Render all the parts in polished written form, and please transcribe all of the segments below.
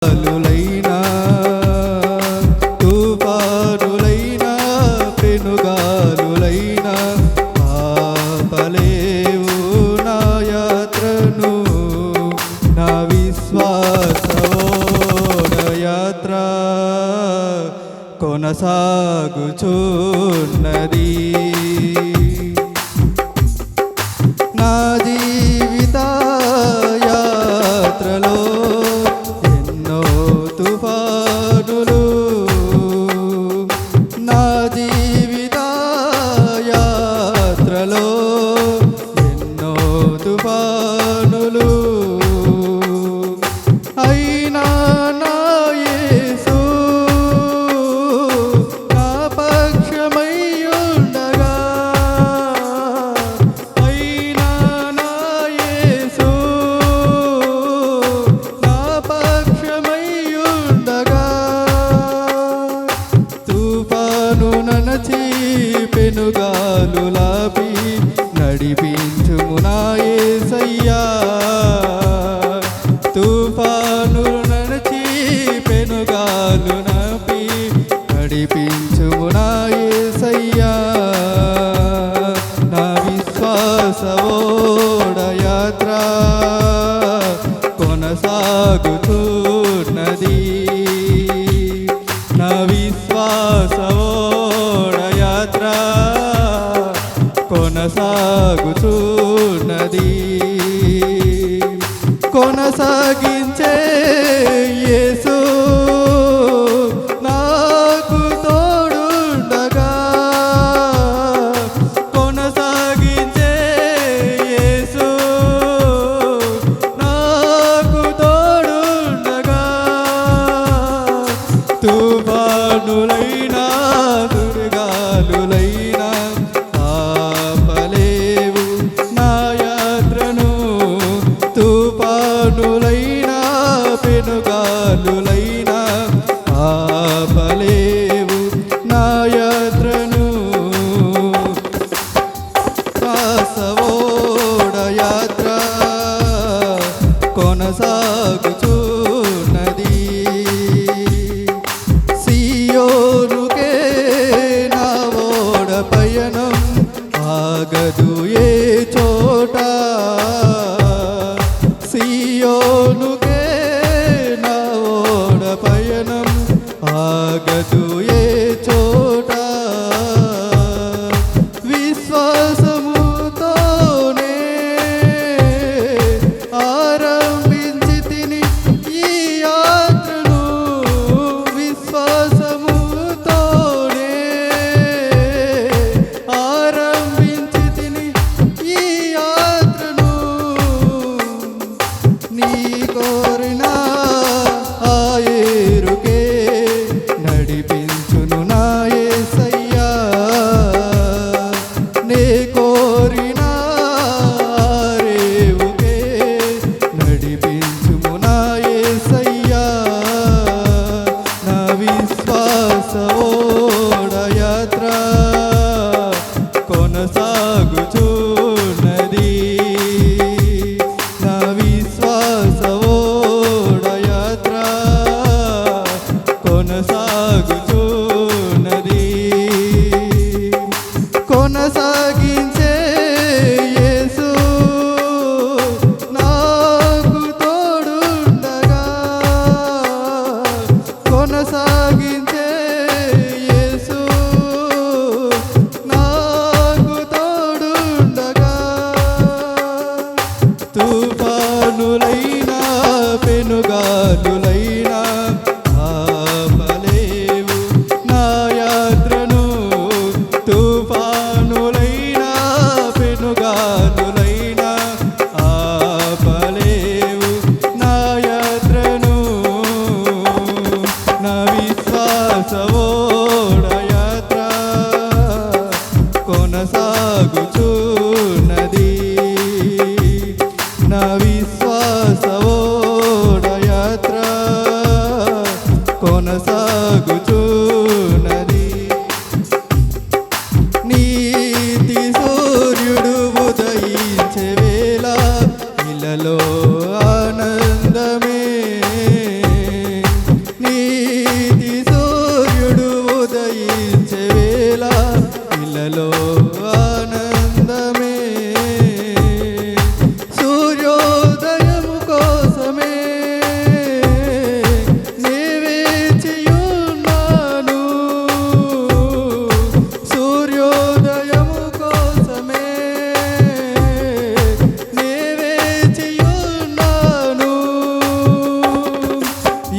తుఫానులైనా తుఫానులైనా పెనుగాలులైనా ఆపలేవు నా యాత్రను. నా విశ్వాసవోడ యాత్ర కొనసాగుచున్నది. నా జీవిత యాత్రలో ఎన్నో తుఫానులు, నా జీవిత యాత్రలో ఎన్నో తుఫానులు, అయినా నా యేసు నా పక్షమై ఉండగా, అయినా నా యేసు నా పక్షమై ఉండగా, తుఫాను ననచి పెనుగాలులాపి నడిపించుము నా యేసయ్యా. తుఫాను ననచి పెనుగాలు నాపి నడిపించుము నా యేసయ్యా. నా విశ్వాసవోడ యాత్ర కొనసాగుతున్నది. నా విశ్వాసవోడ యాత్ర కొనసాగుతున్నది. కొనసాగించే యేసు నాకు తోడుండగా, కొనసాగించే యేసు నాకు తోడుండగా, తుఫానులైనా దుర్గాలులైనా ఆపలేవు నా యాత్రను. తుఫానులైనా పెనుగాలులైనా ఆపలేవు నా యాత్రను. శ్వాసవోడ యాత్ర కొనసాగుచున్నది. సియోనుకే నా ఓడ పయనం ఆగదు ఏ చోట. సియోనుకే నా ఓడ పయనం ఆగదు ఏ చోట. విశ్వాసముతోనే ఆరంభించి తిని ఈ యాత్రను, విశ్వాసముతోనే ఆరంభించి తిని ఈ యాత్రను. నీ కోరిన ఆ ఏరుకే నడిపించును నా యేసయ్యా. నే కోరిన ఆ రేవుకే నడిపించుము నా యేసయ్యా. నా విశ్వాసవోడ యాత్ర కొనసాగుచున్నది. నా విశ్వాసవోడ యాత్ర కొనసాగుచున్నది. కొనసాగించే యేసు నాకు తోడుండగా, కొనసాగించే యేసు నాకు తోడుండగా, తుఫానులైనా పెనుగాలులైనా ఆపలేవు నా యాత్రను. తుఫానులైనా పెనుగాలులైనా ఆపలేవు నా యాత్రను. నా విశ్వాసవోడ యాత్ర కొనసాగుచున్నది. నా విశ్వాసవోడ యాత్ర కొనసాగుచున్నది. నీతి సూర్యుడు ఉదయించే వేళ ఇలలో ఆనందమే.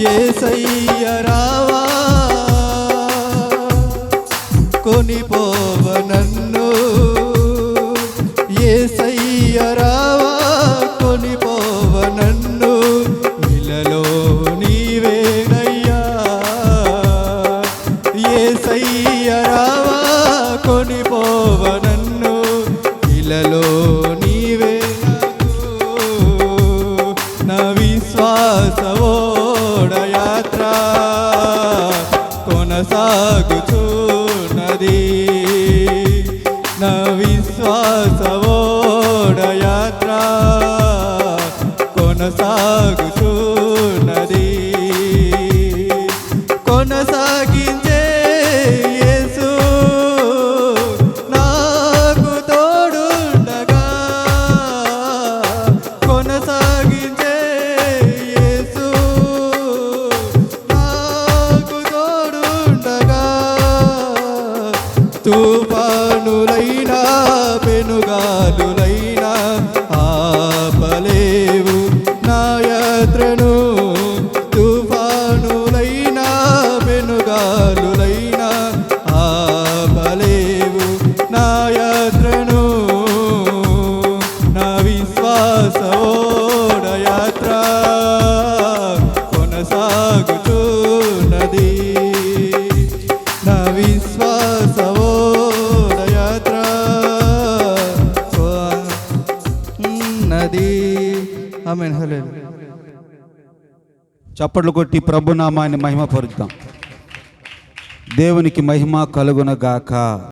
యేసయ్య రావా కొనిపోవ నన్ను యేసయ్య రావా కొనిపోవ నన్ను ఇలలో నీవేనయ్యా యేసయ్య రావా కొనిపోవ నన్ను ఇలలో నీవే నా విశ్వాసవోడ యాత్ర కొనసాగుచున్నది నా విశ్వాసవోడ యాత్ర కొనసాగుచున్నది కొనసాగించే యేసు నాకు తోడుండగా కొనసాగించే యేసు నాకు తోడుండగా తుఫానులైనా పెనుగాలులైనా ఆపలేవు నా యాత్రను తుఫానులైనా పెనుగాలులైనా ఆపలేవు నా యాత్రను నా విశ్వాసవోడ యాత్ర కొనసాగుతున్నది నా విశ్వాసవోడ యాత్ర ఉన్నది ఆమేన్ హల్లెలూయా. చప్పట్లు కొట్టి ప్రభు నామాన్ని మహిమపరుద్దాం. దేవునికి మహిమ కలుగునగాక.